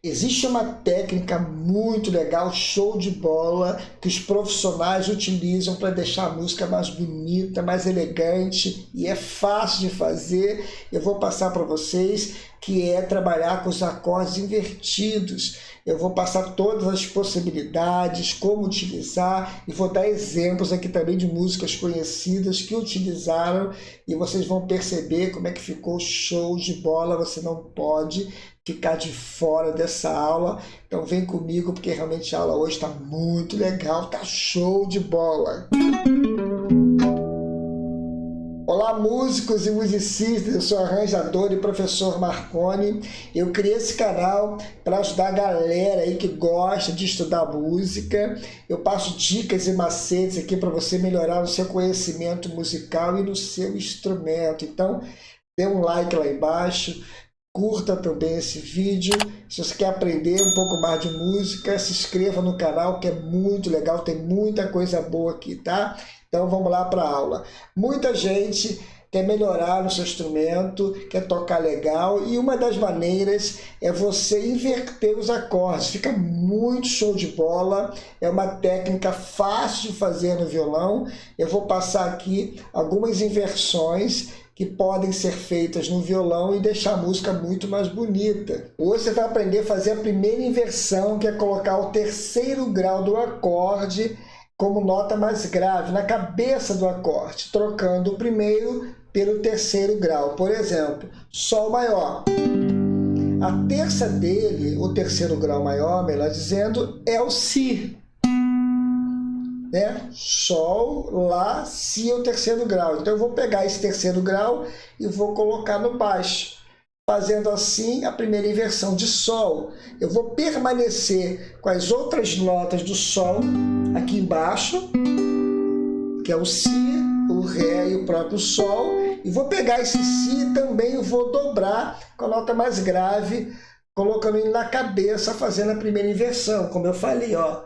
Existe uma técnica muito legal, show de bola, que os profissionais utilizam para deixar a música mais bonita, mais elegante, e é fácil de fazer. Eu vou passar para vocês, que é trabalhar com os acordes invertidos. Eu vou passar todas as possibilidades, como utilizar, e vou dar exemplos aqui também de músicas conhecidas que utilizaram, e vocês vão perceber como é que ficou show de bola. Você não pode ficar de fora dessa aula, então vem comigo, porque realmente a aula hoje está muito legal, tá show de bola. Olá, músicos e musicistas, eu sou arranjador e professor Marconi. Eu criei esse canal para ajudar a galera aí que gosta de estudar música. Eu passo dicas e macetes aqui para você melhorar o seu conhecimento musical e no seu instrumento. Então, dê um like lá embaixo. Curta também esse vídeo. Se você quer aprender um pouco mais de música, se inscreva no canal, que é muito legal, tem muita coisa boa aqui, tá? Então vamos lá para a aula. Muita gente quer melhorar no seu instrumento, quer tocar legal, e uma das maneiras é você inverter os acordes. Fica muito show de bola, é uma técnica fácil de fazer no violão. Eu vou passar aqui algumas inversões que podem ser feitas no violão e deixar a música muito mais bonita. Hoje você vai aprender a fazer a primeira inversão, que é colocar o terceiro grau do acorde como nota mais grave na cabeça do acorde, trocando o primeiro pelo terceiro grau. Por exemplo, Sol maior. A terça dele, o terceiro grau maior, melhor dizendo, é o Si. Né? Sol, Lá, Si é o terceiro grau. Então eu vou pegar esse terceiro grau e vou colocar no baixo. Fazendo assim a primeira inversão de Sol. Eu vou permanecer com as outras notas do Sol aqui embaixo, que é o Si, o Ré e o próprio Sol. E vou pegar esse Si também e vou dobrar com a nota mais grave, colocando ele na cabeça, fazendo a primeira inversão, como eu falei, ó.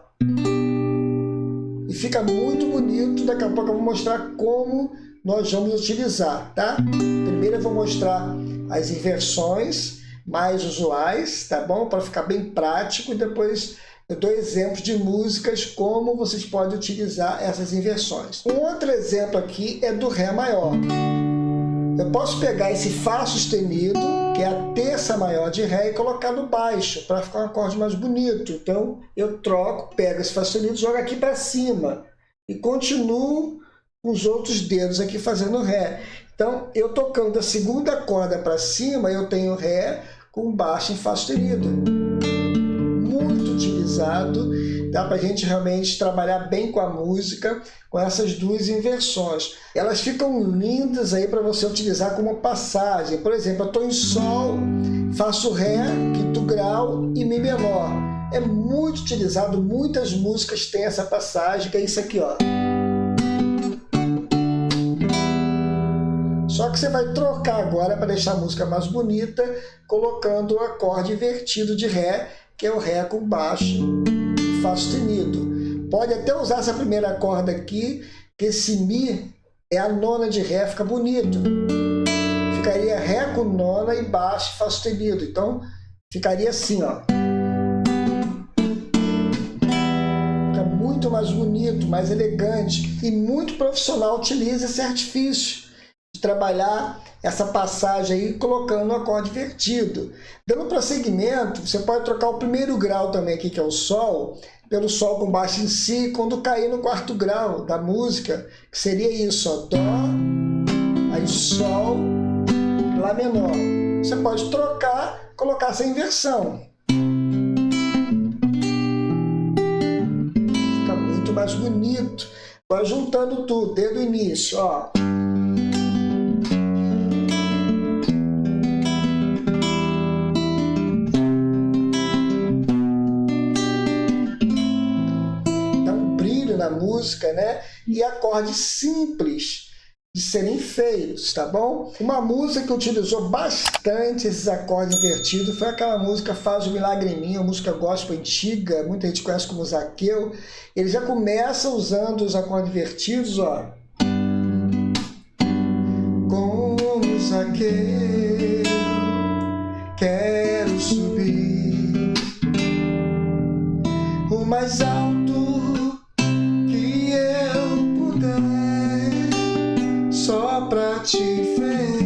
E fica muito bonito. Daqui a pouco eu vou mostrar como nós vamos utilizar, tá? Primeiro eu vou mostrar as inversões mais usuais, tá bom? Para ficar bem prático, e depois eu dou exemplos de músicas como vocês podem utilizar essas inversões. Um outro exemplo aqui é do Ré maior. Eu posso pegar esse Fá sustenido, que é a terça maior de Ré, e colocar no baixo, para ficar um acorde mais bonito. Então, eu troco, pego esse Fá sustenido, jogo aqui para cima, e continuo com os outros dedos aqui fazendo Ré. Então, eu tocando a segunda corda para cima, eu tenho Ré com baixo em Fá sustenido. Muito utilizado, dá para a gente realmente trabalhar bem com a música, com essas duas inversões. Elas ficam lindas aí para você utilizar como passagem. Por exemplo, eu estou em Sol, faço Ré, quinto grau e Mi menor. É muito utilizado, muitas músicas têm essa passagem, que é isso aqui, ó. Só que você vai trocar agora para deixar a música mais bonita, colocando o acorde invertido de Ré, que é o Ré com baixo e Fá sustenido. Pode até usar essa primeira corda aqui, que esse Mi é a nona de Ré, fica bonito. Ficaria Ré com nona e baixo e Fá sustenido. Então, ficaria assim, ó. Fica muito mais bonito, mais elegante. E muito profissional utiliza esse artifício de trabalhar essa passagem aí colocando o acorde invertido. Dando prosseguimento, você pode trocar o primeiro grau também aqui, que é o Sol, pelo Sol com baixo em Si, quando cair no quarto grau da música, que seria isso, ó, Dó, aí Sol, Lá menor. Você pode trocar, colocar essa inversão. Fica muito mais bonito. Vai juntando tudo, desde o início, ó. Na música, né? E acordes simples de serem feitos, tá bom? Uma música que utilizou bastante esses acordes invertidos foi aquela música Faz o Milagre em Mim, uma música gospel antiga, muita gente conhece como Zaqueu. Ele já começa usando os acordes invertidos, ó. Como Zaqueu, quero subir mais alto que eu puder, só pra te ver,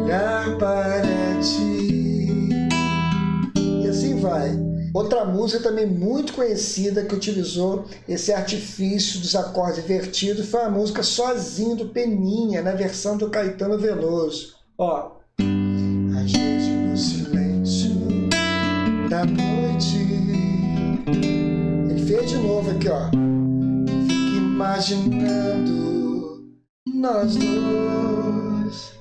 olhar para ti. E assim vai. Outra música também muito conhecida que utilizou esse artifício dos acordes invertidos foi a música Sozinho do Peninha, na versão do Caetano Veloso. Ó. Às vezes no silêncio da noite. Ele fez de novo aqui, ó. Fico imaginando nós dois.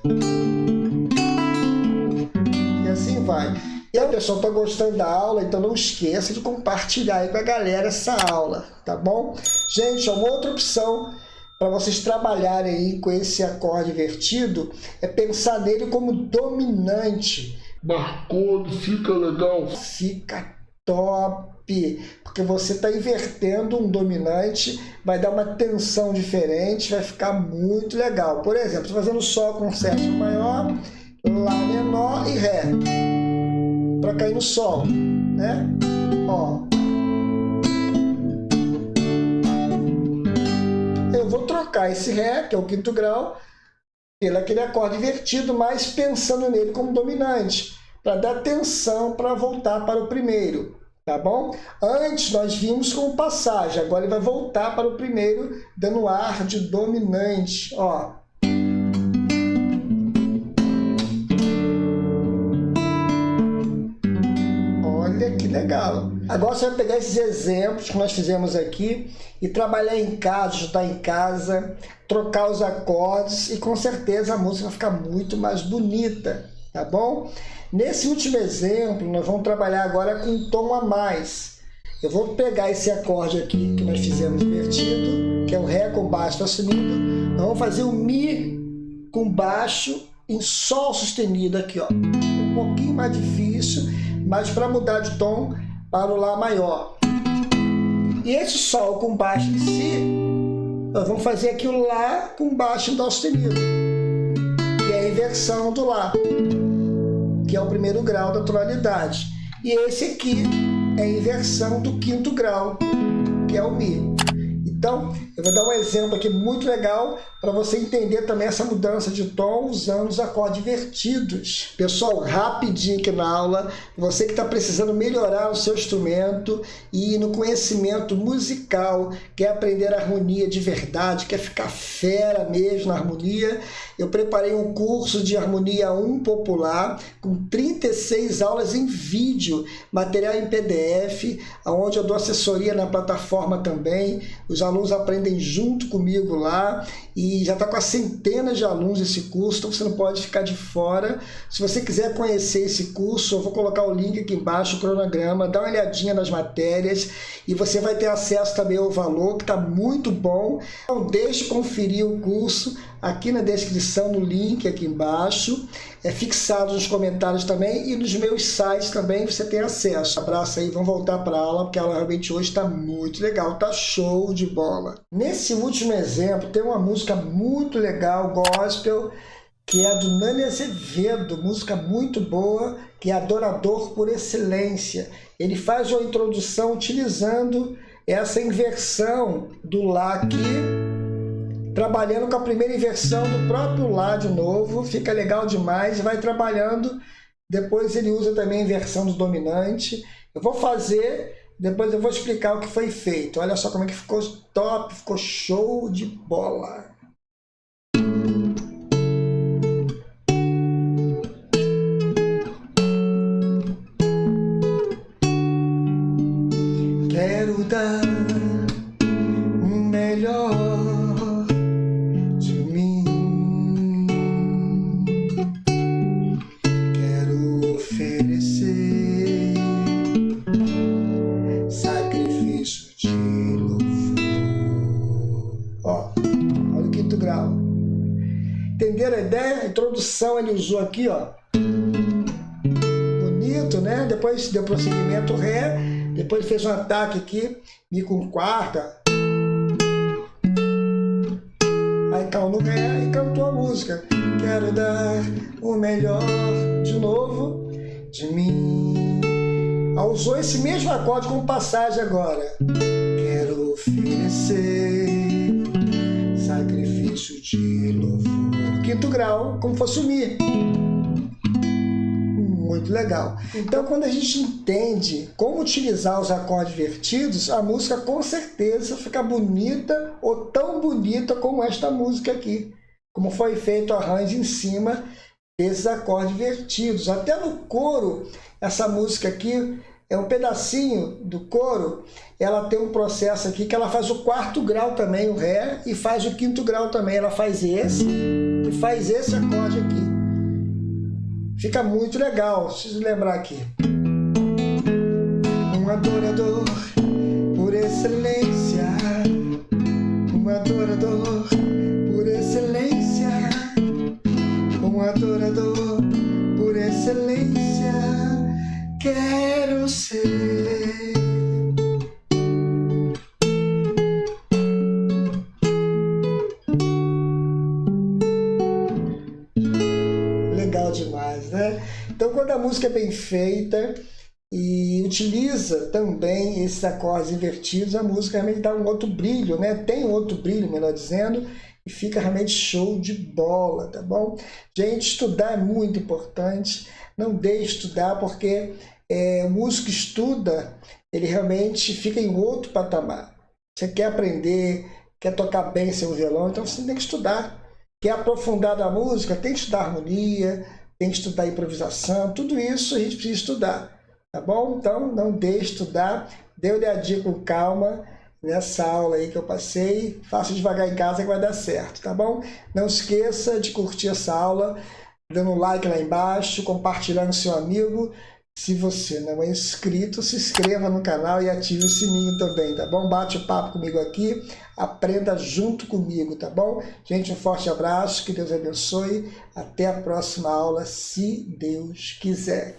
E assim vai. E a pessoa está gostando da aula, então não esqueça de compartilhar aí com a galera essa aula, tá bom? Gente, uma outra opção para vocês trabalharem aí com esse acorde invertido é pensar nele como dominante. Marcou, fica legal. Fica top, porque você está invertendo um dominante, vai dar uma tensão diferente, vai ficar muito legal. Por exemplo, estou fazendo Sol com sétima maior, Lá menor e Ré, para cair no Sol, né? Ó. Eu vou trocar esse Ré, que é o quinto grau, pelo aquele acorde invertido, mas pensando nele como dominante, para dar tensão para voltar para o primeiro, tá bom? Antes nós vimos como passagem, agora ele vai voltar para o primeiro, dando ar de dominante, ó. Olha que legal. Agora você vai pegar esses exemplos que nós fizemos aqui e trabalhar em casa, ajudar em casa, trocar os acordes e com certeza a música vai ficar muito mais bonita, tá bom? Nesse último exemplo, nós vamos trabalhar agora com um tom a mais. Eu vou pegar esse acorde aqui que nós fizemos invertido, que é o Ré com baixo sustenido. Nós vamos fazer o Mi com baixo em Sol sustenido aqui, ó. Um pouquinho mais difícil, mas para mudar de tom para o Lá maior. E esse Sol com baixo em Si, nós vamos fazer aqui o Lá com baixo em Dó sustenido, que é a inversão do Lá, que é o primeiro grau da tonalidade. E esse aqui é a inversão do quinto grau, que é o Mi. Então, eu vou dar um exemplo aqui muito legal para você entender também essa mudança de tom usando os acordes invertidos. Pessoal, rapidinho aqui na aula, você que está precisando melhorar o seu instrumento e no conhecimento musical, quer aprender harmonia de verdade, quer ficar fera mesmo na harmonia, eu preparei um curso de Harmonia 1 Popular com 36 aulas em vídeo, material em PDF, onde eu dou assessoria na plataforma também. Os alunos aprendem junto comigo lá e já está com centenas de alunos esse curso, então você não pode ficar de fora. Se você quiser conhecer esse curso, eu vou colocar o link aqui embaixo, o cronograma, dá uma olhadinha nas matérias e você vai ter acesso também ao valor, que está muito bom. Então deixe conferir o curso aqui na descrição, no link aqui embaixo, é fixado nos comentários também e nos meus sites também você tem acesso. Abraço aí, vamos voltar para a aula, porque a aula realmente hoje está muito legal, está show de bola. Nesse último exemplo tem uma música muito legal, gospel, que é do Nani Azevedo, música muito boa, que é Adorador por Excelência. Ele faz uma introdução utilizando essa inversão do Lá aqui, trabalhando com a primeira inversão do próprio Lá de novo, fica legal demais, vai trabalhando, depois ele usa também a inversão do dominante. Eu vou fazer, depois eu vou explicar o que foi feito. Olha só como é que ficou top, ficou show de bola. Quero dar o melhor de mim, quero oferecer sacrifício de louvor. Ó, olha o quinto grau. Entenderam a ideia? A introdução ele usou aqui, ó. Bonito, né? Depois deu prosseguimento Ré. Depois ele fez um ataque aqui, Mi com quarta. Aí caiu no Ré e cantou a música. Quero dar o melhor de novo de mim. Ao usou esse mesmo acorde como passagem agora. Quero oferecer sacrifício de louvor. No quinto grau, como fosse o Mi. Muito legal. Então, quando a gente entende como utilizar os acordes invertidos, a música com certeza fica bonita ou tão bonita como esta música aqui. Como foi feito o arranjo em cima desses acordes invertidos. Até no coro, essa música aqui é um pedacinho do coro, ela tem um processo aqui que ela faz o quarto grau também, o Ré, e faz o quinto grau também. Ela faz esse e faz esse acorde aqui. Fica muito legal, preciso lembrar aqui. Um adorador por excelência, um adorador por excelência, um adorador por excelência, quero ser. Legal demais, né? Então, quando a música é bem feita e utiliza também esses acordes invertidos, a música realmente dá um outro brilho, né? Tem um outro brilho, melhor dizendo, e fica realmente show de bola, tá bom? Gente, estudar é muito importante. Não deixe de estudar, porque o músico estuda, ele realmente fica em outro patamar. Você quer aprender, quer tocar bem seu violão, então você tem que estudar. Quer aprofundar na música, tem que estudar harmonia, tem que estudar improvisação, tudo isso a gente precisa estudar, tá bom? Então, não deixe de estudar, dê uma olhadinha com calma nessa aula aí que eu passei, faça devagar em casa que vai dar certo, tá bom? Não esqueça de curtir essa aula, dando um like lá embaixo, compartilhando com seu amigo. Se você não é inscrito, se inscreva no canal e ative o sininho também, tá bom? Bate o papo comigo aqui, aprenda junto comigo, tá bom? Gente, um forte abraço, que Deus abençoe. Até a próxima aula, se Deus quiser.